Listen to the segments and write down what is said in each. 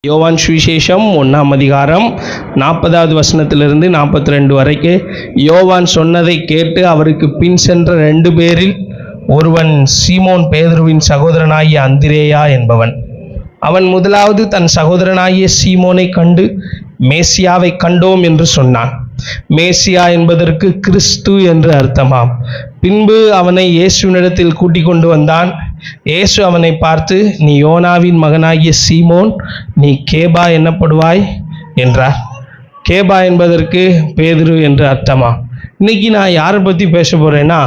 யோவான் சுவிசேஷம் 1ஆம் அதிகாரம் 40வது வசனத்திலிருந்து 42 வரைக்கும் யோவான் சொன்னதை கேட்டு அவருக்கு பின் சென்ற 2 பேரில் ஒருவன் சீமோன் பேதுருவின் சகோதரனாகிய அந்திரேயா என்பவன். அவன் முதலாவது தன் சகோதரனாகிய சீமோனை கண்டு மேசியாவை கண்டோம் என்று சொன்னான். மேசியா என்பதற்கு கிறிஸ்து என்று அர்த்தமாம். பின்பு அவனை இயேசுவினிடத்தில் கூட்டிக் கொண்டு வந்தான். இயேசு அவனை பார்த்து, நீ யோனாவின் மகனாகிய சீமோன், நீ கேபா என்னப்படுவாய் என்றார். கேபா என்பதற்கு பேதுரு என்று அர்த்தமா. இன்னைக்கு நான் யாரை பற்றி பேச போகிறேன்னா,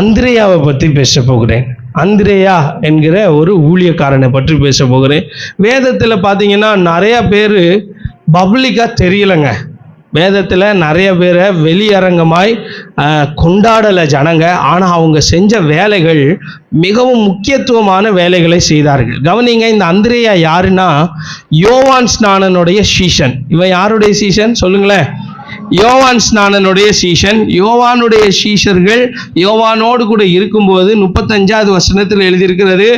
அந்திரேயாவை பற்றி பேச போகிறேன். அந்திரேயா என்கிற ஒரு ஊழியக்காரனை பற்றி பேச போகிறேன். வேதத்தில் பார்த்தீங்கன்னா நிறைய பேர் பப்ளிக்காக தெரியலைங்க. வேதத்தில் நிறைய பேரை வெளியரங்கமாய் கொண்டாடலை ஜனங்க. ஆனால் அவங்க செஞ்ச வேலைகள் மிகவும் முக்கியத்துவமான வேலைகளை செய்தார்கள். கவனிங்க, இந்த அந்திரேயா யாருன்னா யோவான் ஸ்நானனுடைய சீஷன். இவன் யாருடைய சீஷன் சொல்லுங்களேன்? யோவான் ஸ்நானனுடைய சீஷன். யோவானுடைய சீஷர்கள் யோவானோடு கூட இருக்கும்போது 35வது வசனத்தில் எழுதியிருக்கிறது,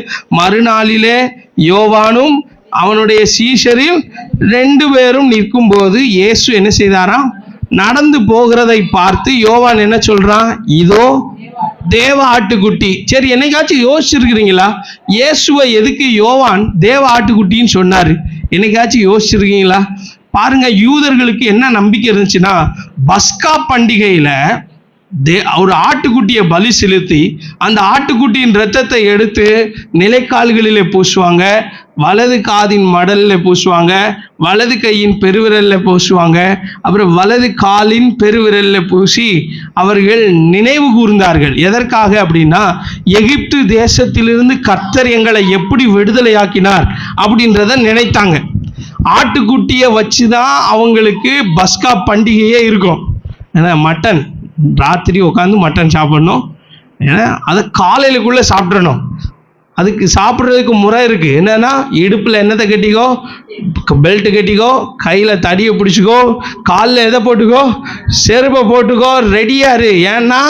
மறுநாளிலே யோவானும் அவனுடைய சீஷரில் 2 பேரும் நிற்கும்போது இயேசு என்ன செய்தாராம்? நடந்து போகிறதை பார்த்து யோவான் என்ன சொல்றான்? இதோ தேவ ஆட்டுக்குட்டி. சரி, என்னைக்காச்சும் யோசிச்சிருக்கிறீங்களா இயேசுவை எதுக்கு யோவான் தேவ ஆட்டுக்குட்டின்னு சொன்னாரு? என்னைக்காச்சும் யோசிச்சிருக்கீங்களா? பாருங்க, யூதர்களுக்கு என்ன நம்பிக்கை இருந்துச்சுன்னா, பஸ்கா பண்டிகையில ஒரு ஆட்டுக்குட்டியை பலி செலுத்தி அந்த ஆட்டுக்குட்டியின் இரத்தத்தை எடுத்து நிலைக்கால்களிலே பூசுவாங்க, வலது காதின் மடலில் பூசுவாங்க, வலது கையின் பெருவிரலில் பூசுவாங்க, அப்புறம் வலது காலின் பெருவிரலில் பூசி அவர்கள் நினைவு கூர்ந்தார்கள். எதற்காக அப்படின்னா, எகிப்து தேசத்திலிருந்து கர்த்தர் எங்களை எப்படி விடுதலையாக்கினார் அப்படின்றத நினைத்தாங்க. ஆட்டுக்குட்டியை வச்சு தான் அவங்களுக்கு பஸ்கா பண்டிகையே இருக்கும். ஏன்னா மட்டன் ராத்திரி உட்காந்து மட்டன் சாப்பிடணும், ஏன்னா அதை காலையிலுக்குள்ளே சாப்பிட்றணும். அதுக்கு சாப்பிட்றதுக்கு முறை இருக்குது. என்னன்னா, இடுப்பில் என்னத்தை கட்டிக்கோ, பெல்ட்டு கட்டிக்கோ, கையில் தடியை பிடிச்சிக்கோ, காலில் எதை போட்டுக்கோ, செருப்பை போட்டுக்கோ, ரெடியாரு. ஏன்னா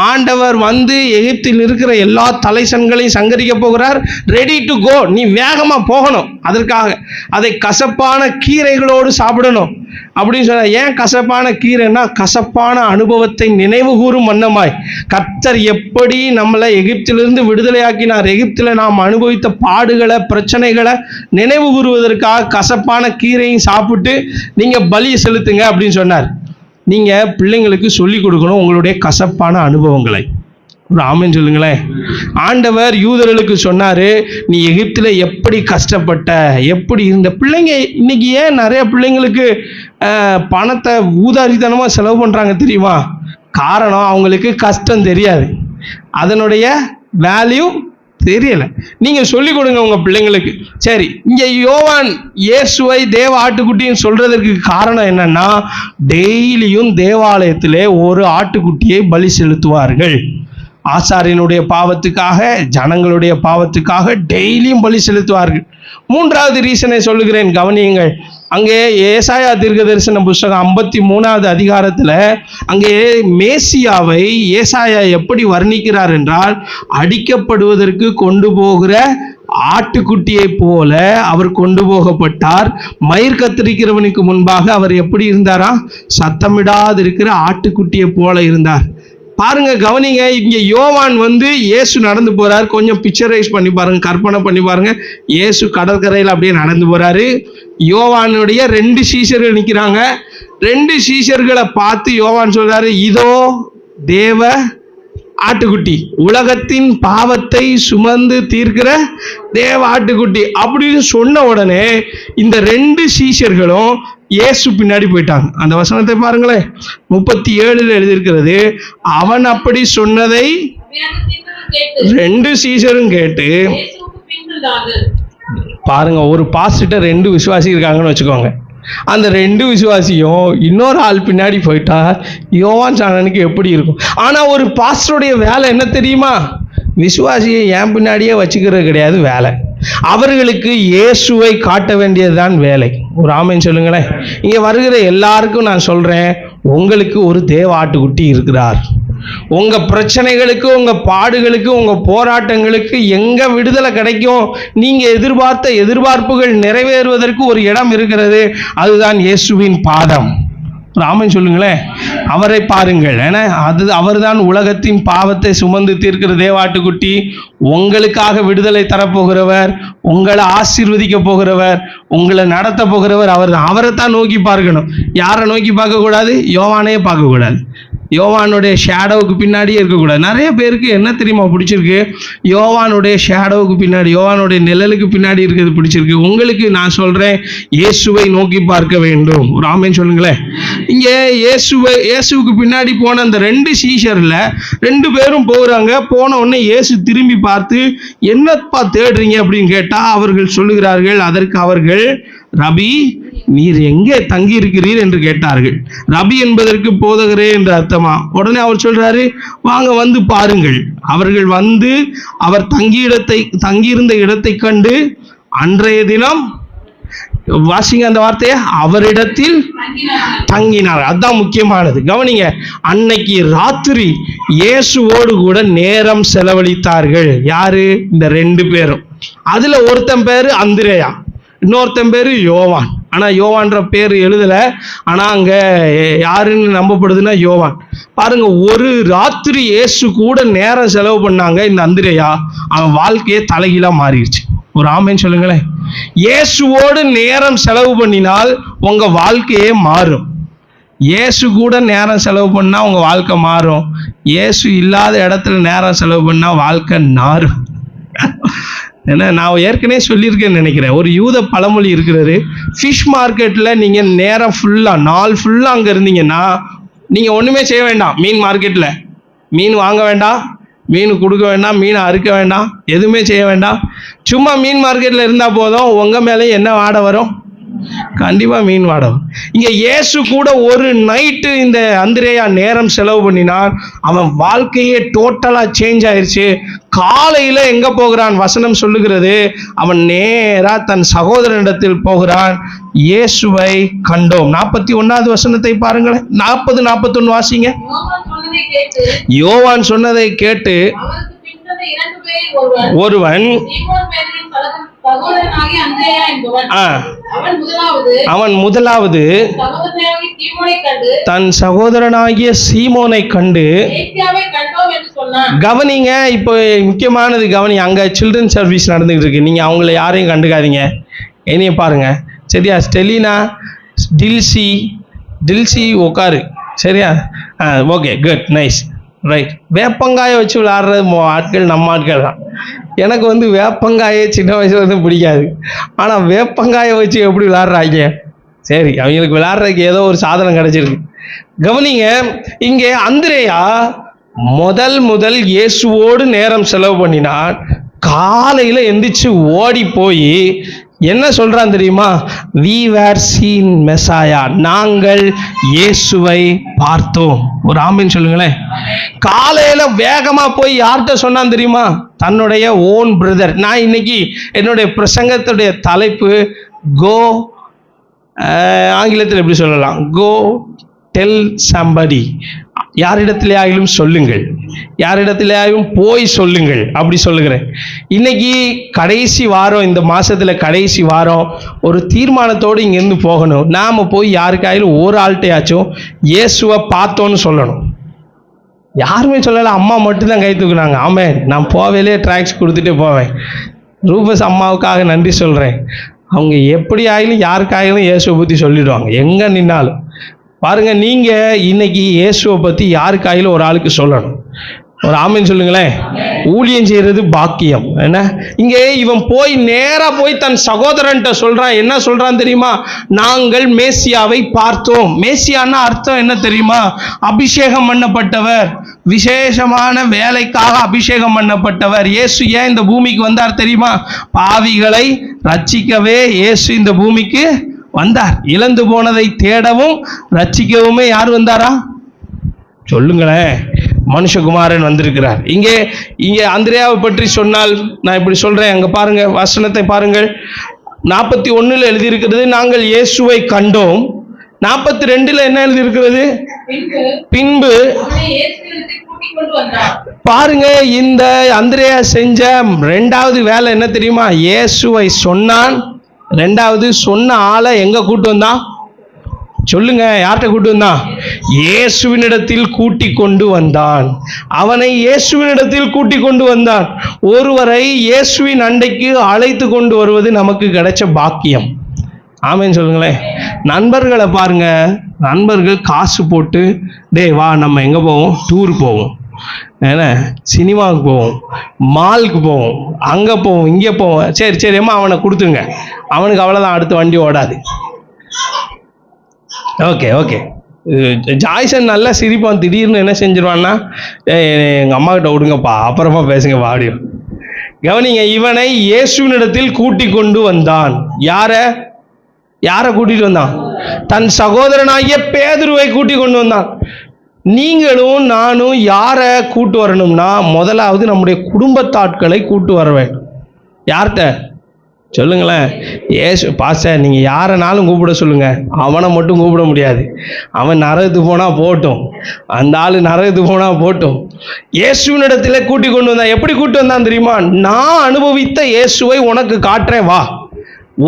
ஆண்டவர் வந்து எகிப்தில் இருக்கிற எல்லா தலைசன்களையும் சங்கரிக்க போகிறார். Ready to go. நீ வேகமாக போகணும். அதற்காக அதை கசப்பான கீரைகளோடு சாப்பிடணும் அப்படின்னு சொன்ன. ஏன் கசப்பான கீரைன்னா, கசப்பான அனுபவத்தை நினைவு கூறும் வண்ணமாய் கர்த்தர் எப்படி நம்மளை எகிப்திலிருந்து விடுதலையாக்கினார், எகிப்தில் நாம் அனுபவித்த பாடுகளை பிரச்சனைகளை நினைவு கூறுவதற்காக கசப்பான கீரையும் சாப்பிட்டு நீங்க பலி செலுத்துங்க அப்படின்னு சொன்னார். நீங்க பிள்ளைங்களுக்கு சொல்லிக் கொடுக்கணும் உங்களுடைய கசப்பான அனுபவங்களை. ஒரு ஆமென் சொல்லுங்களேன். ஆண்டவர் யூதர்களுக்கு சொன்னாரு, நீ எகிப்தில் எப்படி கஷ்டப்பட்ட, எப்படி இருந்த. பிள்ளைங்க இன்னைக்கு ஏன் நிறைய பிள்ளைங்களுக்கு பணத்தை ஊதாரித்தனமாக செலவு பண்ணுறாங்க தெரியுமா? காரணம், அவங்களுக்கு கஷ்டம் தெரியாது, அதனுடைய வேல்யூ தெரியலை. நீங்கள் சொல்லிக் கொடுங்க உங்கள் பிள்ளைங்களுக்கு. சரி, இங்கே யோவான் இயேசுவை தேவ ஆட்டுக்குட்டின்னு சொல்கிறதுக்கு காரணம் என்னன்னா, டெய்லியும் தேவாலயத்திலே ஒரு ஆட்டுக்குட்டியை பலி செலுத்துவார்கள். ஆசாரியனுடைய பாவத்துக்காக, ஜனங்களுடைய பாவத்துக்காக டெய்லியும் பலி செலுத்துவார்கள். 3வது ரீசனை சொல்லுகிறேன், கவனியுங்கள். அங்கே ஏசாயா தீர்க்க தரிசன புஸ்தகம் 53வது அதிகாரத்தில் அங்கே மேசியாவை ஏசாயா எப்படி வர்ணிக்கிறார் என்றால், அடிக்கப்படுவதற்கு கொண்டு போகிற ஆட்டுக்குட்டியை போல அவர் கொண்டு போகப்பட்டார். மயிர் கத்திரிக்கிறவனுக்கு முன்பாக அவர் எப்படி இருந்தாரா? சத்தமிடாது இருக்கிற ஆட்டுக்குட்டியை போல இருந்தார். பாருங்க, கவனிங்க. இங்க யோவான் வந்து இயேசு நடந்து போறாரு. கொஞ்சம் பிக்சரைஸ் பண்ணி பாருங்க, கற்பனை பண்ணி பாருங்க. இயேசு கடற்கரையில் அப்படியே நடந்து போறாரு. யோவானுடைய 2 சீஷர்கள் நிற்கிறாங்க. 2 சீஷர்களை பார்த்து யோவான் சொல்றாரு, இதோ தேவ ஆட்டுக்குட்டி, உலகத்தின் பாவத்தை சுமந்து தீர்க்கிற தேவ ஆட்டுக்குட்டி அப்படின்னு சொன்ன உடனே இந்த 2 சீஷர்களும் இயேசு பின்னாடி போயிட்டாங்க. அந்த வசனத்தை பாருங்களேன், 37 எழுதியிருக்கிறது, அவன் அப்படி சொன்னதை 2 சீஷரும் கேட்டு. பாருங்க, ஒரு பாஸ்டர்கிட்ட 2 விசுவாசி இருக்காங்கன்னு வச்சுக்கோங்க. அந்த 2 விசுவாசியும் இன்னொரு ஆள் பின்னாடி போயிட்டா யோவான் ஸ்நானனுக்கு எப்படி இருக்கும்? ஆனால் ஒரு பாஸ்டருடைய வேலை என்ன தெரியுமா? விசுவாசியை என் பின்னாடியே வச்சுக்கிறது கிடையாது வேலை. அவர்களுக்கு இயேசுவை காட்ட வேண்டியதுதான் வேலை. ஒரு ஆமென் சொல்லுங்களேன். இங்கே வருகிற எல்லாருக்கும் நான் சொல்கிறேன், உங்களுக்கு ஒரு தேவ ஆட்டுக்குட்டி இருக்கிறார். உங்க பிரச்சனைகளுக்கு, உங்க பாடுகளுக்கு, உங்க போராட்டங்களுக்கு எங்க விடுதலை கிடைக்கும்? நீங்க எதிர்பார்த்த எதிர்பார்ப்புகள் நிறைவேறுவதற்கு ஒரு இடம் இருக்கிறது. அதுதான் இயேசுவின் பாதம். ஆமென் சொல்லுங்களேன். அவரை பாருங்கள். ஏன்னா அவர்தான் உலகத்தின் பாவத்தை சுமந்து தீர்க்கிற தேவாட்டுக்குட்டி. உங்களுக்காக விடுதலை தரப்போகிறவர், உங்களை ஆசீர்வதிக்க போகிறவர், உங்களை நடத்த போகிறவர் அவர்தான். அவரைத்தான் நோக்கி பார்க்கணும். யாரை நோக்கி பார்க்கக்கூடாது? யோவானையே பார்க்கக்கூடாது. யோவானுடைய ஷேடோவுக்கு பின்னாடியே இருக்கக்கூடாது. நிறைய பேருக்கு என்ன தெரியுமா பிடிச்சிருக்கு? யோவானுடைய ஷேடோவுக்கு பின்னாடி, யோவானுடைய நிழலுக்கு பின்னாடி இருக்கிறது பிடிச்சிருக்கு. உங்களுக்கு நான் சொல்கிறேன், இயேசுவை நோக்கி பார்க்க வேண்டும். ஒரு ஆமென் சொல்லுங்களேன். இங்கே இயேசுவுக்கு பின்னாடி போன அந்த 2 சீஷரில் 2 பேரும் போகிறாங்க. போன உடனே இயேசு திரும்பி பார்த்து, என்னப்பா தேடுறீங்க அப்படின்னு கேட்டால் அவர்கள் சொல்லுகிறார்கள். அதற்கு அவர்கள், ரபி, நீர் எங்கே தங்கி இருக்கிறீர் என்று கேட்டார்கள். ரபி என்பதற்கு போதகரே என்று அர்த்தமா? உடனே அவர் சொல்றாரு, வாங்க வந்து பாருங்கள். அவர்கள் வந்து அவர் தங்கியிருந்த இடத்தை கண்டு அன்றைய தினம், வாசிங்க அந்த வார்த்தையை, அவரிடத்தில் தங்கினார். அதுதான் முக்கியமானது. கவனிங்க, அன்னைக்கு ராத்திரி இயேசுவோடு கூட நேரம் செலவழித்தார்கள். யாரு? இந்த 2 பேரும். அதுல ஒருத்தன் பேரு அந்திரேயா, இன்னொருத்தன் பேரு யோவான். ஆனால் யோவான்ற பேர் எழுதலை, ஆனால் அங்கே யாருன்னு நம்பப்படுதுன்னா யோவான். பாருங்க, ஒரு ராத்திரி இயேசு கூட நேரம் செலவு பண்ணாங்க இந்த அந்திரேயா. அவன் வாழ்க்கையே தலைகீழாக மாறிடுச்சு. ஒரு ஆமென் சொல்லுங்களேன். இயேசுவோடு நேரம் செலவு பண்ணினால் உங்க வாழ்க்கையே மாறும். இயேசு கூட நேரம் செலவு பண்ணால் உங்கள் வாழ்க்கை மாறும். இயேசு இல்லாத இடத்துல நேரம் செலவு பண்ணால் வாழ்க்கை நாறும். ஏன்னா நான் ஏற்கனவே சொல்லியிருக்கேன்னு நினைக்கிறேன். ஒரு யூத பழமொழி இருக்கிறது, ஃபிஷ் மார்க்கெட்டில் நீங்கள் நேரம் ஃபுல்லாக, நாள் ஃபுல்லாக அங்கே இருந்தீங்கன்னா நீங்கள் ஒன்றுமே செய்ய வேண்டாம். மீன் மார்க்கெட்டில் மீன் வாங்க வேண்டாம், மீன் கொடுக்க வேண்டாம், மீனை அறுக்க வேண்டாம், எதுவுமே செய்ய வேண்டாம். சும்மா மீன் மார்க்கெட்டில் இருந்தால் போதும், உங்கள் மேலே என்ன வாடை வரும்? கண்டிப்பாக மீன் வாடை வரும். இங்கே இயேசு கூட ஒரு நைட்டு இந்த அந்திரேயா நேரம் செலவு பண்ணினான். அவன் வாழ்க்கையே டோட்டலாக சேஞ்ச் ஆயிடுச்சு. காலையில் எங்கே போகிறான்? வசனம் சொல்லுகிறது, அவன் நேராக தன் சகோதரனிடத்தில் போகிறான். இயேசுவை கண்டோம். 41வது வசனத்தை பாருங்களேன். 40-41 வாசிங்க. யோவான் சொன்னதை கேட்டு ஒருவன், அவன் முதலாவது தன் சகோதரனாகிய சீமோனை கண்டு, கவனிங்க, இப்போ முக்கியமானது கவனி. அங்க சில்ட்ரன் சர்வீஸ் நடந்துகிட்டு இருக்கு. நீங்க அவங்கள யாரையும் கண்டுக்காதீங்க, என்னைய பாருங்க, சரியா? ஸ்டெலினா, டில்சி உட்காரு, சரியா? Okay, good, nice, right. வேப்பங்காயை வச்சு விளையாடுறது ஆட்கள் நம்ம ஆட்கள் தான். எனக்கு வந்து வேப்பங்காயை சின்ன வயசுல வந்து பிடிக்காது. ஆனால் வேப்பங்காயை வச்சு எப்படி விளையாடுறாங்க? சரி, அவங்களுக்கு விளையாடுறதுக்கு ஏதோ ஒரு சாதனம் கிடைச்சிருக்கு. கவனிங்க, இங்கே அந்திரேயா முதல் இயேசுவோடு நேரம் செலவு பண்ணினான். காலையில் எந்திரிச்சு ஓடி போய் என்ன சொல்றான் தெரியுமா? we were seen Messiah, நாங்கள் இயேசுவை பார்த்தோம். ஒரு ஆமென் சொல்லுங்களேன். காலையில வேகமா போய் யார்கிட்ட சொன்னான் தெரியுமா? தன்னுடைய ஓன் பிரதர். நான் இன்னைக்கு என்னுடைய பிரசங்கத்துடைய தலைப்பு கோ, ஆங்கிலத்தில் எப்படி சொல்லலாம்? கோ டெல் சம்படி. யாரிடத்திலேயாயிலும் சொல்லுங்கள், யாரிடத்திலேயாயும் போய் சொல்லுங்கள், அப்படி சொல்லுகிறேன். இன்னைக்கு கடைசி வாரம், இந்த மாசத்துல கடைசி வாரம் ஒரு தீர்மானத்தோடு இங்கேருந்து போகணும். நாம போய் யாருக்காயிலும் ஒரு ஆள்கிட்டையாச்சும் இயேசுவை பார்த்தோன்னு சொல்லணும். யாருமே சொல்லலை, அம்மா மட்டும்தான் கை தூக்குனாங்க. ஆமாம், நான் போவேலே ட்ராக்ஸ் கொடுத்துட்டு போவேன். ரூபஸ் அம்மாவுக்காக நன்றி சொல்கிறேன். அவங்க எப்படி ஆயிலும் யாருக்காயிலும் இயேசுவை பற்றி சொல்லிடுவாங்க எங்கே நின்னாலும். பாருங்க, நீங்கள் இன்னைக்கு இயேசுவை பற்றி யாருக்காயிலும் ஒரு ஆளுக்கு சொல்லணும். ஒரு ஆமென் சொல்லுங்களேன். ஊழியம் செய்கிறது பாக்கியம். என்ன, இங்கே இவன் போய் நேராக போய் தன் சகோதரன்ட்ட சொல்கிறான். என்ன சொல்கிறான் தெரியுமா? நாங்கள் மேசியாவை பார்த்தோம். மேசியான்னா அர்த்தம் என்ன தெரியுமா? அபிஷேகம் பண்ணப்பட்டவர், விசேஷமான வேலைக்காக அபிஷேகம் பண்ணப்பட்டவர். இயேசு ஏன் இந்த பூமிக்கு வந்தார் தெரியுமா? பாவிகளை ரட்சிக்கவே இயேசு இந்த பூமிக்கு வந்தார். இழந்து போனதை தேடவும் ரட்சிக்கவுமே யார் வந்தாரா? சொல்லுங்களேன். மனுஷகுமாரன் வந்திருக்கிறார். இங்கே அந்திரேயாவை பற்றி சொன்னால் நான் இப்படி சொல்றேன். அங்க பாருங்க, வசனத்தை பாருங்கள். 41 எழுதியிருக்கிறது, நாங்கள் இயேசுவை கண்டோம். 42 என்ன எழுதியிருக்கிறது? பின்பு பாருங்க, இந்த அந்திரேயா செஞ்ச ரெண்டாவது வேலை என்ன தெரியுமா? இயேசுவை சொன்னான். ரெண்டாவது சொன்ன ஆளை எங்க கூட்டு வந்தான்? சொல்லுங்க, யார்கிட்ட கூட்டு வந்தான்? இயேசுவினிடத்தில் கூட்டி கொண்டு வந்தான். அவனை இயேசுவினிடத்தில் கூட்டி கொண்டு வந்தான். ஒருவரை இயேசுவின் அண்டைக்கு அழைத்து கொண்டு வருவது நமக்கு கிடைச்ச பாக்கியம். ஆமேன்னு சொல்லுங்களேன். நண்பர்களை பாருங்க, நண்பர்கள் காசு போட்டு, டேய் வா நம்ம எங்கே போவோம், டூர் போவோம், ஏன்னா சினிமாவுக்கு போவோம், மாலுக்கு போவோம், அங்கே போவோம், இங்கே போவோம், சரி சரிம்மா அவனை கொடுத்துங்க, அவனுக்கு அவ்வளோதான், அடுத்த வண்டி ஓடாது. Okay okay. ஜாய்சன் நல்லா சிரிப்பான். திடீர்னு என்ன செஞ்சிருவான்னா, எங்கள் அம்மா கிட்ட விடுங்கப்பா, அப்புறமா பேசுங்க வாடியும். கவனிங்க, இவனை இயேசுவினிடத்தில் கூட்டி கொண்டு வந்தான். யாரை கூட்டிட்டு வந்தான்? தன் சகோதரனாகிய பேதுருவை கூட்டி கொண்டு வந்தான். நீங்களும் நானும் யாரை கூட்டு வரணும்னா, முதலாவது நம்முடைய குடும்பத்தாட்களை கூட்டு வர வேண்டும். யார்கிட்ட சொல்லுங்களேன்? ஏசு பாஸ்டர் நீங்கள் யாரைனாலும் கூப்பிட சொல்லுங்க, அவனை மட்டும் கூப்பிட முடியாது. அவன் நரகத்துக்கு போனால் போட்டும், அந்த ஆள் நரகத்துக்கு போனால் போட்டும். இயேசுவினிடத்தில் கூட்டி கொண்டு வந்தான். எப்படி கூட்டு வந்தான் தெரியுமா? நான் அனுபவித்த இயேசுவை உனக்கு காட்டுறேன் வா.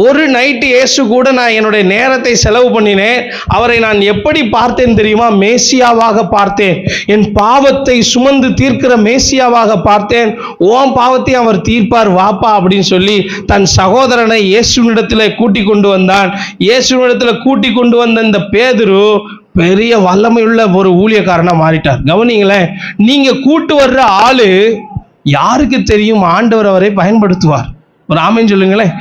ஒரு நைட்டு இயேசு கூட நான் என்னுடைய நேரத்தை செலவு பண்ணினேன். அவரை நான் எப்படி பார்த்தேன் தெரியுமா? மேசியாவாக பார்த்தேன். என் பாவத்தை சுமந்து தீர்க்கிற மேசியாவாக பார்த்தேன். ஓம் பாவத்தை அவர் தீர்ப்பார் வாப்பா அப்படின்னு சொல்லி தன் சகோதரனை இயேசுவினிடத்தில் கூட்டி கொண்டு வந்தான். இயேசுவினிடத்தில் கூட்டி கொண்டு வந்த இந்த பேதுரு பெரிய வல்லமையுள்ள ஒரு ஊழியக்காரனா மாறிட்டார். கவனிங்களேன், நீங்க கூட்டு வர்ற ஆளு யாருக்கு தெரியும்? ஆண்டவர் அவரை பயன்படுத்துவார். ஒரு ஆமேன்னு சொல்லுங்களேன்.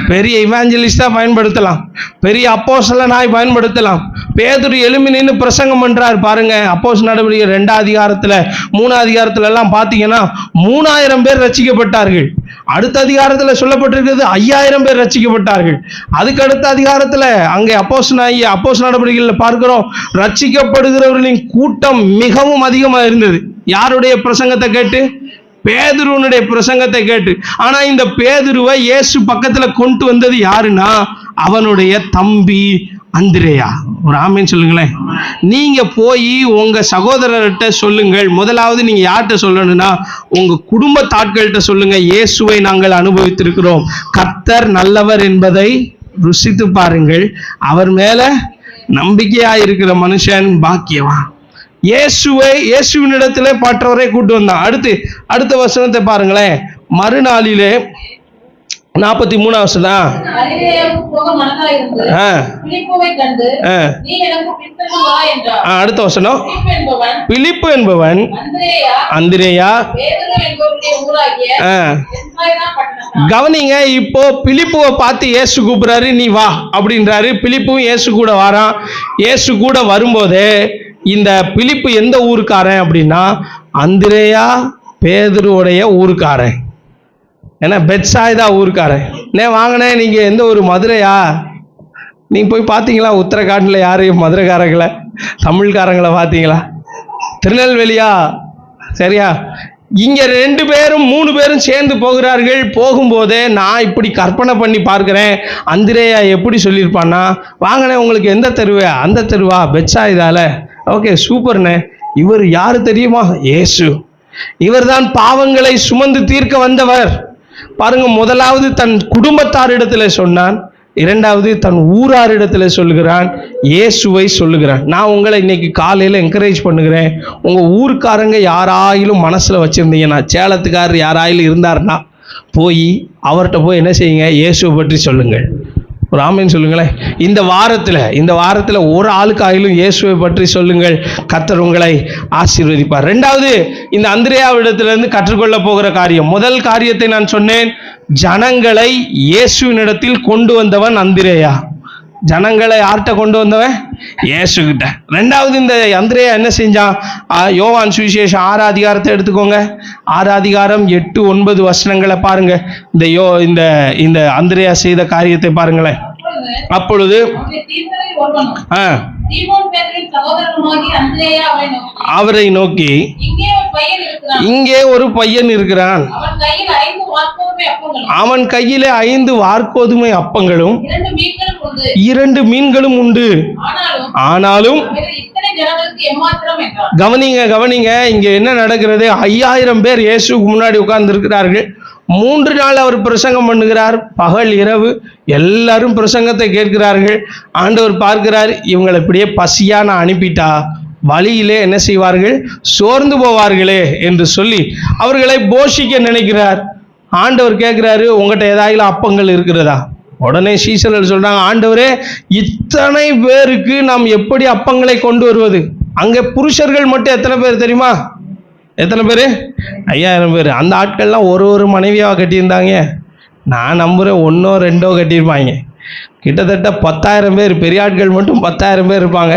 பெரிய இவாஞ்சலிஸ்டா பயன்படுத்தலாம், பெரிய அப்போஸ்தலனாய் பயன்படுத்தலாம். பேதுரு எழும்பி நின்று பிரசங்கம் பண்றார் பாருங்க. அப்போஸ்தலர் நடவடிக்கைகள் 2 அதிகாரத்துல 3 அதிகாரத்துல எல்லாம் பாத்தீங்கன்னா 3000 பேர் ரட்சிக்கப்பட்டார்கள். அடுத்த அதிகாரத்துல சொல்லப்பட்டிருக்கிறது 5000 பேர் ரட்சிக்கப்பட்டார்கள். அதுக்கு அடுத்த அதிகாரத்துல அங்கே அப்போஸ்தலர் நடவடிக்கைகள் பார்க்கிறோம், ரட்சிக்கப்படுகிறவர்களின் கூட்டம் மிகவும் அதிகமாக இருந்தது. யாருடைய பிரசங்கத்தை கேட்டு? பேதுருவனுடைய பிரசங்கத்தை கேட்டு. ஆனா இந்த பேதுருவை இயேசு பக்கத்துல கொண்டு வந்தது யாருன்னா, அவனுடைய தம்பி அந்திரேயா. ஒரு ஆமேன்னு சொல்லுங்களேன். நீங்க போய் உங்க சகோதரர்கிட்ட சொல்லுங்கள். முதலாவது நீங்க யார்கிட்ட சொல்லணும்னா, உங்க குடும்பத்தாட்கள்கிட்ட சொல்லுங்க, இயேசுவை நாங்கள் அனுபவித்திருக்கிறோம், கர்த்தர் நல்லவர் என்பதை ருசித்து பாருங்கள், அவர் மேல நம்பிக்கையா இருக்கிற மனுஷன் பாக்கியவான். இயேசுவினிடத்திலே மற்றவரை கூட்டு வந்தான். அடுத்த வசனத்தை பாருங்களேன். மறுநாளிலே 43 வருஷம் அடுத்த வசனம். பிலிப்பு என்பவன் அந்திரேயா. கவனிங்க, இப்போ பிலிப்புவை பார்த்து இயேசு கூப்பிடுறாரு, நீ வா அப்படின்றாரு. பிலிப்பும் இயேசு கூட வாரான். இயேசு கூட வரும்போதே இந்த பிலிப்பு எந்த ஊருக்காரன் அப்படின்னா, அந்திரேயா பேதுருவுடைய ஊருக்காரன். ஏன்னா பெத்சாய்தா ஊருக்காரன். வாங்கினே நீங்க எந்த ஊர்? மதுரையா? நீங்க போய் பார்த்தீங்களா உத்தரகாண்டில் யாரையும் மதுரைக்காரங்களை தமிழ்காரங்களை பார்த்தீங்களா? திருநெல்வேலியா? சரியா? இங்க 2 பேரும் 3 பேரும் சேர்ந்து போகிறார்கள். போகும்போதே நான் இப்படி கற்பனை பண்ணி பார்க்கிறேன், அந்திரேயா எப்படி சொல்லியிருப்பான்னா, வாங்கினே உங்களுக்கு எந்த தெருவே? அந்த தெருவா? பெத்சாய்தால? ஓகே சூப்பர்ண்ணே. இவர் யாரு தெரியுமா? இயேசு. இவர்தான் பாவங்களை சுமந்து தீர்க்க வந்தவர். பாருங்க, முதலாவது தன் குடும்பத்தாரிடத்துல சொன்னான், இரண்டாவது தன் ஊராரிடத்துல சொல்லுகிறான், இயேசுவை சொல்லுகிறான். நான் உங்களை இன்னைக்கு காலையில என்கரேஜ் பண்ணுகிறேன். உங்க ஊருக்காரங்க யாராயிலும் மனசுல வச்சிருந்தீங்கன்னா, சேலத்துக்காரர் யாராயிலும் இருந்தாருன்னா போய் அவர்கிட்ட போய் என்ன செய்யுங்க? இயேசுவை பற்றி சொல்லுங்கள். ஒரு ஆமேன்னு சொல்லுங்களேன். இந்த வாரத்தில் ஒரு ஆளுக்காயிலும் இயேசுவை பற்றி சொல்லுங்கள், கர்த்தர் உங்களை ஆசீர்வதிப்பார். ரெண்டாவது, இந்த அந்திரேயாவிடத்திலிருந்து கற்றுக்கொள்ள போகிற காரியம். முதல் காரியத்தை நான் சொன்னேன், ஜனங்களை இயேசுவினிடத்தில் கொண்டு வந்தவன் அந்திரேயா. ஜனங்களை யார்கிட்ட கொண்டு வந்தவன்? இயேசுகிட்ட. ரெண்டாவது, இந்த அந்திரேயா என்ன செஞ்சான்? யோவான் சுவிசேஷம் 6 அதிகாரத்தை எடுத்துக்கோங்க. 6 அதிகாரம் 8, 9 வசனங்களை பாருங்க. இந்த அந்திரேயா செய்த காரியத்தை பாருங்களேன். அப்பொழுது அவரை நோக்கி, இங்கே ஒரு பையன் இருக்கிறான், அவன் கையிலே 5 வாற்கோதுமை அப்பங்களும் 2 மீன்களும் உண்டு. ஆனாலும் ஜனங்களுக்கு எம்மாத்திரம் என்றார். கவனிங்க, இங்க என்ன நடக்கிறது? 5000 பேர் இயேசுக்கு முன்னாடி உட்கார்ந்து இருக்கிறார்கள். 3 நாள் அவர் பிரசங்கம் பண்ணுகிறார், பகல் இரவு எல்லாரும் பிரசங்கத்தை கேட்கிறார்கள். ஆண்டவர் பார்க்கிறார், இவங்களை இப்படியே பசியா நான் அனுப்பிட்டா வழியிலே என்ன செய்வார்கள்? சோர்ந்து போவார்களே என்று சொல்லி அவர்களை போஷிக்க நினைக்கிறார். ஆண்டவர் கேட்கிறாரு, உங்கள்கிட்ட ஏதாவது அப்பங்கள் இருக்கிறதா? உடனே சீசர்கள் சொல்றாங்க, ஆண்டவரே, இத்தனை பேருக்கு நாம் எப்படி அப்பங்களை கொண்டு வருவது? அங்க புருஷர்கள் மட்டும் எத்தனை பேர் தெரியுமா? எத்தனை பேர்? 5000 பேர். அந்த ஆட்கள்லாம் ஒரு மனைவியாக கட்டியிருந்தாங்க. நான் நம்புகிறேன் 1ஓ 2ஓ கட்டியிருப்பாங்க. கிட்டத்தட்ட 10,000 பேர். பெரிய ஆட்கள் மட்டும் 10,000 பேர் இருப்பாங்க.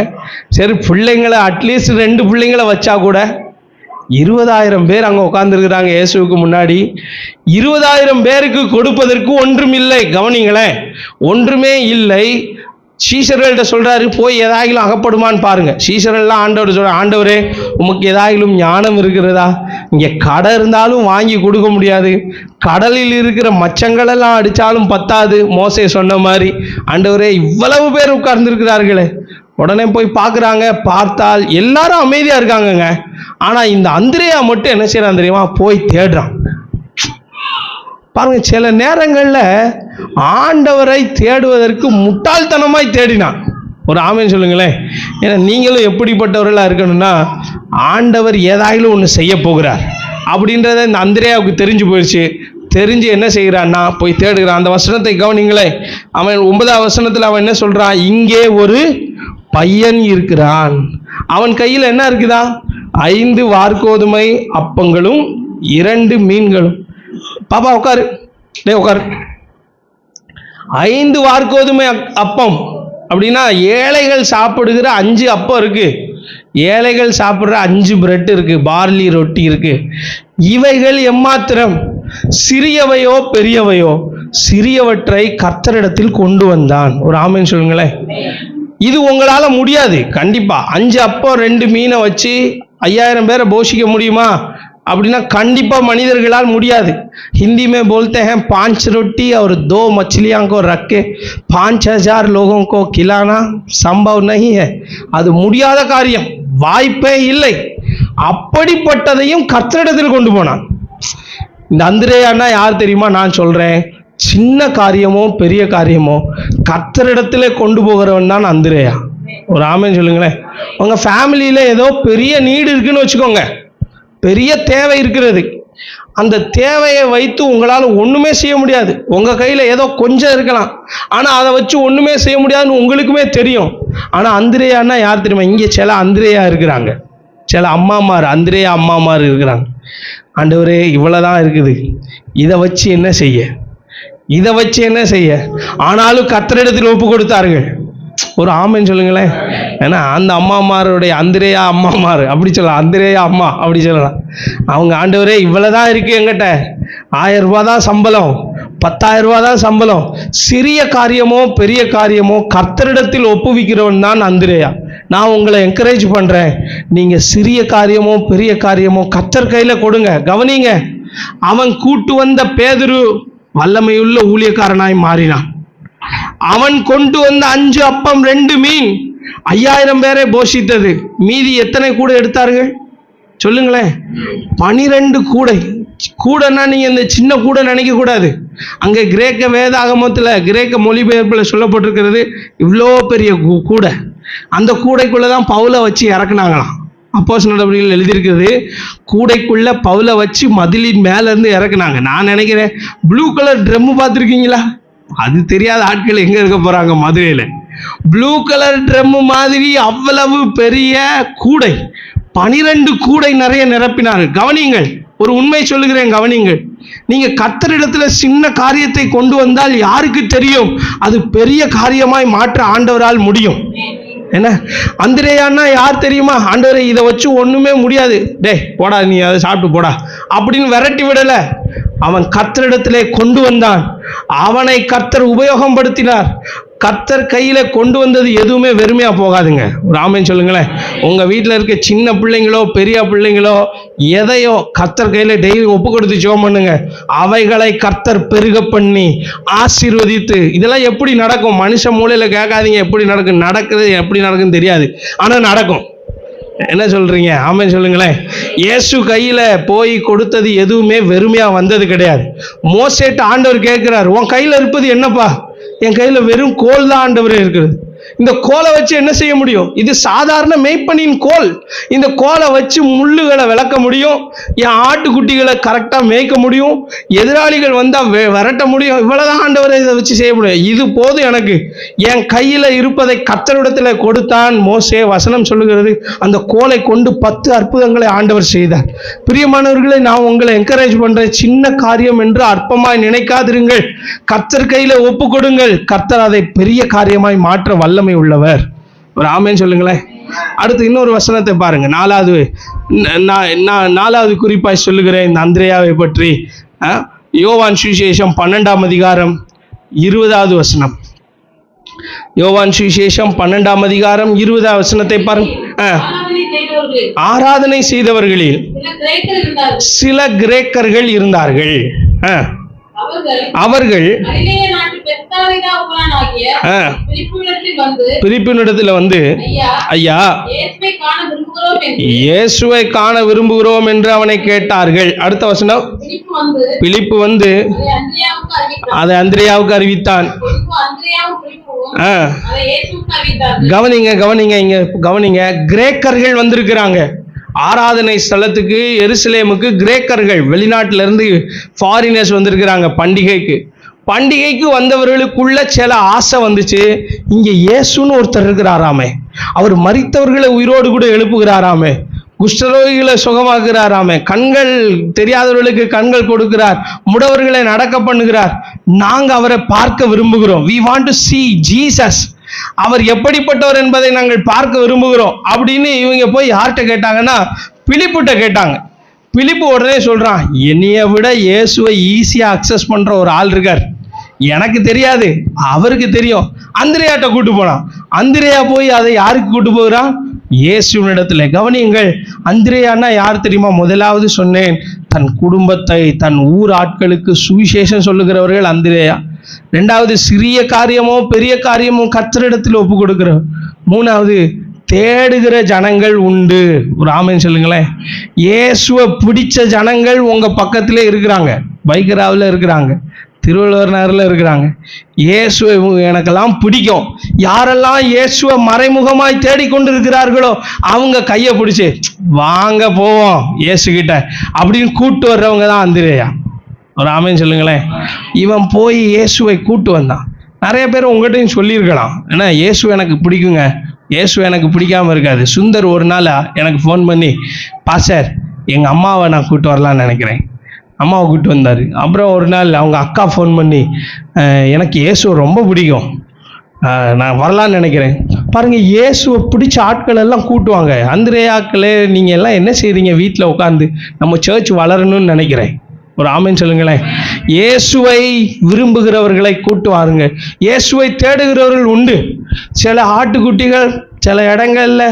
சரி, பிள்ளைங்களை அட்லீஸ்ட் 2 பிள்ளைங்களை வச்சா கூட 20,000 பேர் அங்கே உட்கார்ந்துருக்கிறாங்க இயேசுவுக்கு முன்னாடி. 20,000 பேருக்கு கொடுப்பதற்கு ஒன்றும் இல்லை. கவனிங்களேன், ஒன்றுமே இல்லை. சீஷர்கள்ட்ட சொல்றாரு, போய் ஏதாயிலும் அகப்படுமான்னு பாருங்க. சீஷர்கள்லாம் ஆண்டவர் சொல்ற, ஆண்டவரே, உமக்கு ஏதாயிலும் ஞானம் இருக்கிறதா? இங்கே கடை இருந்தாலும் வாங்கி கொடுக்க முடியாது, கடலில் இருக்கிற மச்சங்களெல்லாம் அடித்தாலும் பத்தாது, மோசே சொன்ன மாதிரி. ஆண்டவரே, இவ்வளவு பேர் உட்கார்ந்துருக்கிறார்களே. உடனே போய் பார்க்குறாங்க. பார்த்தால் எல்லாரும் அமைதியாக இருக்காங்கங்க. ஆனால் இந்த அந்திரேயா மட்டும் என்ன செய்யறான் தெரியுமா? போய் தேடுறான். பாருங்க, சில நேரங்களில் ஆண்டவரை தேடுவதற்கு முட்டாள்தனமாய் தேடினான். ஒரு ஆமென் சொல்லுங்களேன். ஏன்னா நீங்களும் எப்படிப்பட்டவர்களாக இருக்கணும்னா, ஆண்டவர் ஏதாயிலும் ஒன்று செய்ய போகிறார் அப்படின்றத இந்த அந்திரேயாவுக்கு தெரிஞ்சு போயிடுச்சு. தெரிஞ்சு என்ன செய்கிறான்னா, போய் தேடுகிறான். அந்த வசனத்தை கவனிங்களேன். அவன் 9ஆம் வசனத்தில் அவன் என்ன சொல்றான்? இங்கே ஒரு பையன் இருக்கிறான். அவன் கையில் என்ன இருக்குதா? 5 வார்கோதுமை அப்பங்களும் 2 மீன்களும். பாப்பா உட்காரு, உட்காரு. 5 வார்கோதுமை அப்பம் அப்படின்னா ஏழைகள் சாப்பிடுகிற 5 அப்பம் இருக்கு. ஏழைகள் சாப்பிடுற 5 பிரெட் இருக்கு, பார்லி ரொட்டி இருக்கு. இவைகள் எம்மாத்திரம்? சிறியவையோ பெரியவையோ? சிறியவற்றை கர்த்தரிடத்தில் கொண்டு வந்தான். ஒரு ஆமென் சொல்லுங்களேன். இது உங்களால முடியாது கண்டிப்பா. 5 அப்பம் 2 மீனை வச்சு 5000 பேரை போஷிக்க முடியுமா அப்படின்னா கண்டிப்பா மனிதர்களால் முடியாது. हिंदी में बोलते हैं 5 रोटी और 2 मछलियां को रख के 5000 लोगों को खिलाना संभव नहीं है. அது முடியாத காரியம், வாய்ப்பே இல்லை. அப்படிப்பட்டதையும் கர்த்தரிடத்தில் கொண்டு போனான். இந்த அந்திரேயான்னா யார் தெரியுமா? நான் சொல்றேன், சின்ன காரியமோ பெரிய காரியமோ கர்த்தரிடத்திலே கொண்டு போகிறவன் தான் அந்திரேயா. ஒரு ஆமென் சொல்லுங்களேன். உங்க ஃபேமிலியில ஏதோ பெரிய நீடு இருக்குன்னு வச்சுக்கோங்க, பெரிய தேவை இருக்கிறது. அந்த தேவையை வைத்து உங்களால் ஒன்றுமே செய்ய முடியாது. உங்கள் கையில் ஏதோ கொஞ்சம் இருக்கலாம், ஆனால் அதை வச்சு ஒன்றுமே செய்ய முடியாதுன்னு உங்களுக்குமே தெரியும். ஆனால் அந்திரேயான்னா யார் தெரியுமா? இங்கே சில அந்திரேயா இருக்கிறாங்க, சில அம்மாமார், அந்திரேயா அம்மாமார் இருக்கிறாங்க. ஆண்டவரே, இவ்வளோதான் இருக்குது, இதை வச்சு என்ன செய்ய, இதை வச்சு என்ன செய்ய? ஆனாலும் கர்த்தரிடத்தில் ஒப்பு கொடுத்தார்கள். ஒரு ஆமென் சொல்லுங்களேன். ஏன்னா அந்த அம்மாமாருடைய அந்திரேயா அம்மாமார் அப்படி சொல்லலாம், அந்திரேயா அம்மா அப்படி சொல்லலாம். அவங்க, ஆண்டவரே, இவ்வளோதான் இருக்கு, எங்கிட்ட 1000 ரூபா தான் சம்பளம், 10,000 ரூபா தான் சம்பளம். சிறிய காரியமோ பெரிய காரியமோ கர்த்தரிடத்தில் ஒப்புவிக்கிறவன் தான் அந்திரேயா. நான் உங்களை என்கரேஜ் பண்ணுறேன், நீங்கள் சிறிய காரியமோ பெரிய காரியமோ கர்த்தர் கையில் கொடுங்க. கவனிங்க, அவன் கூட்டு வந்த பேதுரு வல்லமையுள்ள ஊழியக்காரனாய் மாறினான். அவன் கொண்டு வந்த 5 அப்பம் 2 மீன் 5000 பேரை போஷித்தது. மீதி எத்தனை கூடை எடுத்தார்கள் சொல்லுங்களேன்? 12 கூடை. கூடைன்னா நீங்க இந்த சின்ன கூடை நினைக்க கூடாது. அங்கே கிரேக்க வேதாகமத்தில், கிரேக்க மொழிபெயர்ப்பில் சொல்லப்பட்டிருக்கிறது இவ்வளோ பெரிய கூடை. அந்த கூடைக்குள்ள தான் பவுலை வச்சு இறக்குனாங்களாம். அப்போஸ்தலர் நடவடிக்கைகள் எழுதியிருக்கிறது, கூடைக்குள்ள பவுலை வச்சு மதிலின் மேலேருந்து இறக்குனாங்க. நான் நினைக்கிறேன், ப்ளூ கலர் ட்ரம்மு பார்த்துருக்கீங்களா? அது தெரியாத ஆட்கள் எங்கே இருக்க போகிறாங்க மதுரையில். ப்ளூ கலர் ட்ரம்மு மாதிரி அவ்வளவு பெரிய கூடை, 12 கூடை நிறைய நிரப்பினார்கள். கவனிங்கள், ஒரு உண்மை சொல்லுகிறேன், கவனிங்கள். நீங்கள் கர்த்தரிடத்தில் சின்ன காரியத்தை கொண்டு வந்தால் யாருக்கு தெரியும்? அது பெரிய காரியமாய் மாற்ற ஆண்டவரால் முடியும். என்ன அந்திரேயான்னா யார் தெரியுமா? ஆண்டவரே, இதை வச்சு ஒன்றுமே முடியாது, டே போடா, நீ அதை சாப்பிட்டு போடா அப்படின்னு விரட்டி விடலை. அவன் கர்த்தரிடத்திலே கொண்டு வந்தான். அவனை கர்த்தர் உபயோகப்படுத்தினார். கர்த்தர் கையில கொண்டு வந்தது எதுவுமே வெறுமையா போகாதுங்க. ஒரு ஆமென் சொல்லுங்களேன். உங்க வீட்டில் இருக்க சின்ன பிள்ளைங்களோ பெரிய பிள்ளைங்களோ எதையோ கர்த்தர் கையில டெய்லி ஒப்பு கொடுத்து ஜெபம் பண்ணுங்க. அவைகளை கர்த்தர் பெருக பண்ணி ஆசீர்வதித்து. இதெல்லாம் எப்படி நடக்கும்? மனுஷ மூலையில கேட்காதீங்க எப்படி நடக்கும். நடக்குது எப்படி நடக்குன்னு தெரியாது, ஆனா நடக்கும். என்ன சொல்றீங்க? ஆமென் சொல்லுங்களேன். இயேசு கையில போய் கொடுத்தது எதுவுமே வெறுமையா வந்தது கிடையாது. மோசேட்ட ஆண்டவர் கேட்கிறார், உன் கையில இருப்பது என்னப்பா? என் கையில வெறும் கோல் தான் ஆண்டவரே இருக்கிறது. இந்த கோலை வச்சு என்ன செய்ய முடியும்? இது சாதாரண மேய்ப்பனின் கோல். இந்த கோலை வச்சு முள்ளுகளை விளக்க முடியும், என் ஆட்டுக்குட்டிகளை கரெக்டா மேய்க்க முடியும், எதிராளிகள் வந்தா விரட்ட முடியும். இவ்வளவுதான் ஆண்டவரை இதை வச்சு செய்ய முடியும். இது போதும் எனக்கு. என் கையில இருப்பதை கர்த்தரிடத்துல கொடுத்தான் மோசே. வசனம் சொல்லுகிறது, அந்த கோலை கொண்டு 10 அற்புதங்களை ஆண்டவர் செய்தார். பிரியமானவர்களை, நான் உங்களை என்கரேஜ் பண்றேன், சின்ன காரியம் என்று அற்பமாய் நினைக்காதிருங்கள். கர்த்தர் கையில ஒப்பு கொடுங்கள். கர்த்தர் அதை பெரிய காரியமாய் மாற்ற வல்லமை உள்ளவர். ஒரு ஆமென் சொல்லுங்களேன். அடுத்து இன்னொரு வசனத்தை பாருங்க. நாலாவது குறிப்பாய் சொல்லுகிறேன் இந்த அந்திரேயாவை பற்றி. யோவான் சுவிசேஷம் 12ஆம் அதிகாரம் 20வது வசனம். யோவான் சுவிசேஷம் 12ஆம் அதிகாரம் 20வது வசனத்தை பாருங்க. ஆராதனை செய்தவர்களில் சில கிரேக்கர்கள் இருந்தார்கள். அவர்கள் பிலிப்பினிடத்தில் வந்து, ஐயா, இயேசுவை காண விரும்புகிறோம் என்று அவனை கேட்டார்கள். அடுத்த வசனம், பிலிப்பு வந்து அதை அந்திரேயாவுக்கு அறிவித்தான். கவனிங்க, கிரேக்கர்கள் வந்திருக்கிறாங்க ஆராதனை ஸ்தலத்துக்கு, எருசலேமுக்கு. கிரேக்கர்கள், வெளிநாட்டில இருந்து ஃபாரினர்ஸ் வந்திருக்கிறாங்க பண்டிகைக்கு வந்தவர்களுக்குள்ள சில ஆசை வந்துச்சு. இங்க இயேசுன்னு ஒருத்தர் இருக்கிறாராமே, அவர் மரித்தவர்களை உயிரோடு கூட எழுப்புகிறாராமே, குஷ்டரோகிகளை சுகமாக்குறாராமே, கண்கள் தெரியாதவர்களுக்கு கண்கள் கொடுக்கிறார், முடவர்களை நடக்க பண்ணுகிறார். நாங்க அவரை பார்க்க விரும்புகிறோம். we want to see Jesus. அவர் எப்படிப்பட்டவர் என்பதை நாங்கள் பார்க்க விரும்புகிறோம் அப்படின்னு இவங்க போய் யார்கிட்ட கேட்டாங்கன்னா, பிலிப்புட்ட கேட்டாங்க. பிலிப்பு உடனே சொல்றான், என்னைய விட இயேசுவை ஈஸியா அக்சஸ் பண்ற ஒரு ஆள் இருக்கார், எனக்கு தெரியாது, அவருக்கு தெரியும். அந்திரேயாட்ட கூட்டு போனான். அந்திரேயா போய் அதை யாருக்கு கூட்டு போகிறான்? இயேசுவினிடத்துல. கவனியுங்கள், அந்திரேயான்னா யார் தெரியுமா? முதலாவது சொன்னேன், தன் குடும்பத்தை, தன் ஊர் ஆட்களுக்கு சுவிசேஷம் சொல்லுகிறவர்கள் அந்திரேயா. ரெண்டாவது, சிறிய காரியமோ பெரிய காரியமோ கர்த்தரிடத்தில் ஒப்பு கொடுக்கிறோம். மூணாவது, தேடுகிற ஜனங்கள் உண்டு. ஒரு ஆமென் சொல்லுங்களேன். இயேசுவை பிடிச்ச ஜனங்கள் உங்க பக்கத்திலே இருக்கிறாங்க. பைக்கராவில் இருக்கிறாங்க, திருவள்ளுவர் நகரில் இருக்கிறாங்க. இயேசுவை எனக்கெல்லாம் பிடிக்கும். யாரெல்லாம் இயேசுவை மறைமுகமாய் தேடிக்கொண்டு இருக்கிறார்களோ அவங்க கையை பிடிச்சி வாங்க போவோம் இயேசு கிட்ட அப்படின்னு கூட்டு வர்றவங்க தான் அந்திரேயா. ஒரு ஆமென் சொல்லுங்களேன். இவன் போய் இயேசுவை கூட்டு வந்தான். நிறைய பேர் உங்கள்கிட்டையும் சொல்லியிருக்கலாம், ஏன்னா இயேசு எனக்கு பிடிக்குங்க, இயேசு எனக்கு பிடிக்காம இருக்காது. சுந்தர் ஒரு நாள் எனக்கு ஃபோன் பண்ணி, பாஸ்டர் எங்கள் அம்மாவை நான் கூப்பிட்டு வரலான்னு நினைக்கிறேன், அம்மாவை கூப்பிட்டு வந்தார். அப்புறம் ஒரு நாள் அவங்க அக்கா ஃபோன் பண்ணி, எனக்கு இயேசு ரொம்ப பிடிக்கும், நான் வரலான்னு நினைக்கிறேன். பாருங்கள், இயேசுவை பிடிச்ச ஆட்கள் எல்லாம் கூட்டுவாங்க. அந்திரேயாக்களே, நீங்கள் எல்லாம் என்ன செய்கிறீங்க வீட்டில் உட்காந்து? நம்ம சர்ச் வளரணும்னு நினைக்கிறேன். ஒரு ஆமென் சொல்லுங்களேன். இயேசுவை விரும்புகிறவர்களை கூட்டுவாருங்க. இயேசுவை தேடுகிறவர்கள் உண்டு. சில ஆட்டுக்குட்டிகள் சில இடங்கள்ல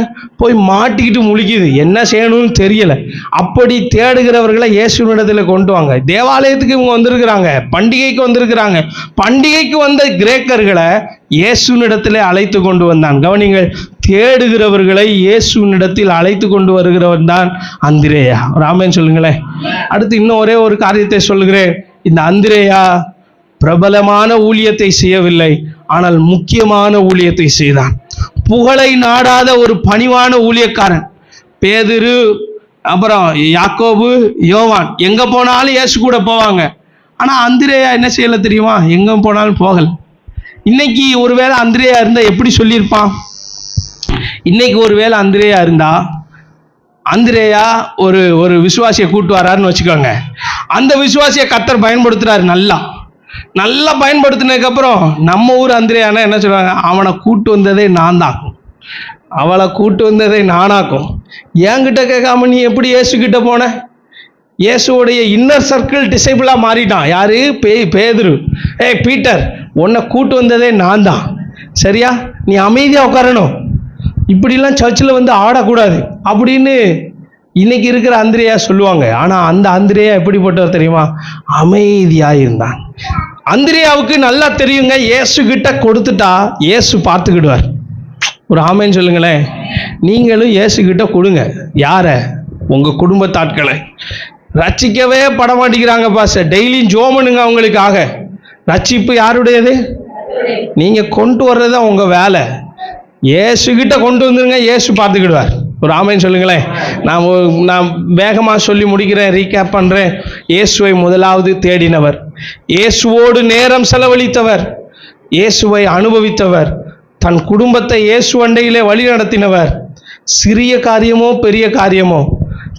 போய் மாட்டிக்கிட்டு முழிக்குது, என்ன செய்யணும்னு தெரியல. அப்படி தேடுகிறவர்களை இயேசுவினிடத்தில் கொண்டு வாங்க. தேவாலயத்துக்கு இவங்க வந்திருக்கிறாங்க, பண்டிகைக்கு வந்திருக்கிறாங்க. பண்டிகைக்கு வந்த கிரேக்கர்களை இயேசுவினிடத்தில் அழைத்து கொண்டு வந்தான். கவனிங்கள், தேடுகிறவர்களை இயேசுவினிடத்தில் அழைத்து கொண்டு வருகிறவன் தான் அந்திரேயா. ஒரு ஆமென் சொல்லுங்களேன். அடுத்து இன்னும் ஒரே ஒரு காரியத்தை சொல்லுகிறேன். இந்த அந்திரேயா பிரபலமான ஊழியத்தை செய்யவில்லை, ஆனால் முக்கியமான ஊழியத்தை செய்தான். புகழை நாடாத ஒரு பணிவான ஊழியக்காரன். பேதுரு, அப்புறம் யாக்கோபு, யோவான் எங்க போனாலும் இயேசு கூட போவாங்க. ஆனா அந்திரேயா என்ன செய்யல தெரியுமா? எங்க போனாலும் போகல. இன்னைக்கு ஒருவேளை அந்திரேயா இருந்தா எப்படி சொல்லியிருப்பான்? இன்னைக்கு ஒருவேளை அந்திரேயா இருந்தா, அந்திரேயா ஒரு விசுவாசியை கூட்டு வராருன்னு வச்சுக்கோங்க. அந்த விசுவாசியை கர்த்தர் பயன்படுத்துறாரு, நல்லா பயன்படுத்தினதுக்கு அப்புறம் நம்ம ஊர் அந்திரேயானா என்ன சொல்றாங்க? அவனை கூட்டு வந்ததே நான் தான், அவளை கூட்டு வந்ததே நானாக்கும். என்கிட்ட கேட்காம நீ எப்படி இயேசு கிட்ட போன? இயேசுடைய இன்னர் சர்க்கிள் டிசைபிளா மாறிட்டான். யாரு? பேதுரு. பீட்டர், உன்னை கூட்டு வந்ததே நான் தான், சரியா? நீ அமைதியா உட்காரணும், இப்படிலாம் சர்ச்சில் வந்து ஆடக்கூடாது அப்படின்னு இன்னைக்கு இருக்கிற அந்திரேயா சொல்லுவாங்க. ஆனா அந்த அந்திரேயா எப்படிப்பட்டவர் தெரியுமா? அமைதியா இருந்தான். அந்திரேயாவுக்கு நல்லா தெரியுங்க, இயேசு கிட்ட கொடுத்துட்டா இயேசு பார்த்துக்கிடுவார். ஒரு ஆமென் சொல்லுங்களேன். நீங்களும் இயேசுகிட்ட கொடுங்க. யாரை? உங்கள் குடும்பத்தாட்களை. ரட்சிக்கவே பட மாட்டேங்கிறாங்க பாஸ்டர். டெய்லியும் ஜெபம் பண்ணுங்க அவங்களுக்காக. ரட்சிப்பு யாருடையது? நீங்கள் கொண்டு வர்றது தான் உங்கள் வேலை. இயேசுகிட்ட கொண்டு வந்துருங்க, இயேசு பார்த்துக்கிடுவார். ஒரு ஆமைன்னு சொல்லுங்களேன். நான் வேகமாக சொல்லி முடிக்கிறேன், ரீகேப் பண்ணுறேன். இயேசுவை முதலாவது தேடினவர், இயேசுவோடு நேரம் செலவழித்தவர், இயேசுவை அனுபவித்தவர், தன் குடும்பத்தை இயேசு அண்டையிலே வழி நடத்தினவர், சிறிய காரியமோ பெரிய காரியமோ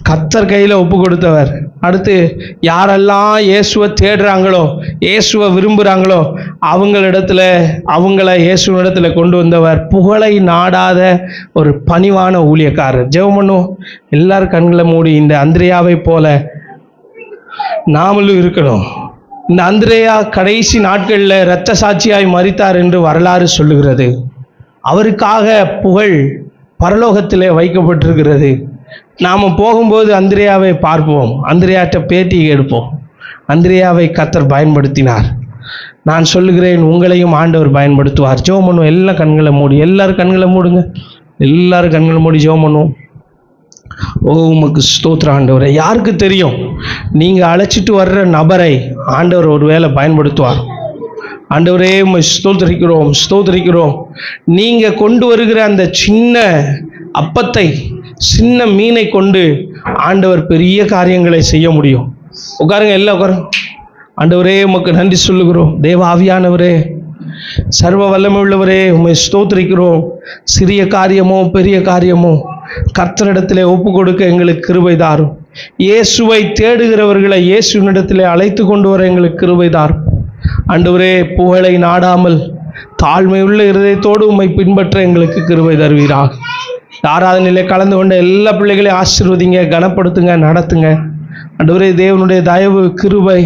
கர்த்தர் கையில் ஒப்பு கொடுத்தவர். அடுத்து யாரெல்லாம் இயேசுவை தேடுறாங்களோ, இயேசுவை விரும்புகிறாங்களோ அவங்கள இயேசுவிடத்துல கொண்டு வந்தவர். புகழை நாடாத ஒரு பணிவான ஊழியக்காரர். ஜெபம் பண்ணுவோம். எல்லாரும் கண்களை மூடி இந்த அந்திரேயாவை போல நாமளும் இருக்கணும். இந்த அந்திரேயா கடைசி நாட்களில் இரத்த சாட்சியாய் மரித்தார் என்று வரலாறு சொல்லுகிறது. அவருக்காக புகழ் பரலோகத்திலே வைக்கப்பட்டிருக்கிறது. நாம் போகும்போது அந்திரேயாவை பார்ப்போம், அந்திரேயாட்ட பேட்டி எடுப்போம். அந்திரேயாவை கர்த்தர் பயன்படுத்தினார். நான் சொல்லுகிறேன், உங்களையும் ஆண்டவர் பயன்படுத்துவார். ஜெபம் பண்ணுவோம். எல்லா கண்களை மூடி, எல்லாரும் கண்களை மூடுங்க. எல்லாரும் கண்களை மூடி ஜெபம் பண்ணுவோம். ஓ உமக்கு ஸ்தோத்திரம் ஆண்டவரே. யாருக்கு தெரியும், நீங்கள் அழைச்சிட்டு வர்ற நபரை ஆண்டவர் ஒரு வேளை பயன்படுத்துவார். ஆண்டவரே உம்மை ஸ்தோத்திரிக்கிறோம், ஸ்தோத்திரிக்கிறோம். நீங்கள் கொண்டு வருகிற அந்த சின்ன அப்பத்தை, சின்ன மீனை கொண்டு ஆண்டவர் பெரிய காரியங்களை செய்ய முடியும். உட்காருங்க, எல்லாம் உட்காருங்க. ஆண்டவரே உமக்கு நன்றி சொல்லுகிறோம். தேவ ஆவியானவரே, சர்வ வல்லமை உள்ளவரே, உம்மை ஸ்தோத்திரிக்கிறோம். சிறிய காரியமோ பெரிய காரியமோ கர்த்தரிடத்திலே ஒப்பு கொடுக்க எங்களுக்கு கிருபை தாரும். இயேசுவை தேடுகிறவர்களை இயேசுவினிடத்திலே அழைத்து கொண்டு வர எங்களுக்கு கிருபை தாரும். ஆண்டவரே, புகழை நாடாமல் தாழ்மையுள்ள இருதயத்தோடு உம்மை பின்பற்ற எங்களுக்கு கிருபை தருவீராக. ஆராதனையிலே கலந்து கொண்ட எல்லா பிள்ளைகளையும் ஆசீர்வதிங்க, கனப்படுத்துங்க, நடத்துங்க. ஆண்டவரே, தேவனுடைய தயவு கிருபை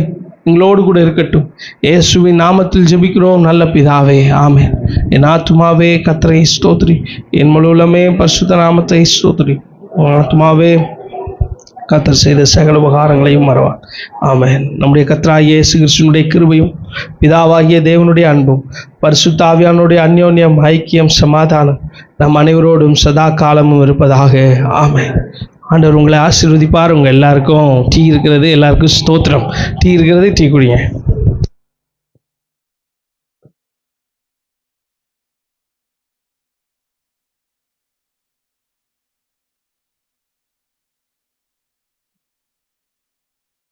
எங்களோடு கூட இருக்கட்டும். இயேசுவின் நாமத்தில் ஜெபிக்கிறோம் நல்ல பிதாவே, ஆமென். என் ஆத்துமாவே கர்த்தரை ஸ்தோத்திரி, என் முழு உள்ளமே பரிசுத்த நாமத்தை ஸ்தோத்திரி. ஆத்துமாவே கர்த்தர் செய்த சகல உபகாரங்களையும் மறவான். ஆமென். நம்முடைய கர்த்தராகிய இயேசு கிறிஸ்துவினுடைய கிருபையும் பிதாவாகிய தேவனுடைய அன்பும் பரிசுத்த ஆவியானுடைய அந்யோன்யம், ஐக்கியம், சமாதானம் நம் அனைவரோடும் சதா காலமும் இருப்பதாக. ஆமென். ஆண்டவர் உங்களை ஆசீர்வதிப்பார். உங்கள் எல்லாருக்கும் டீ இருக்கிறது, எல்லாருக்கும் ஸ்தோத்திரம். டீ இருக்கிறது, டீ குடிங்க.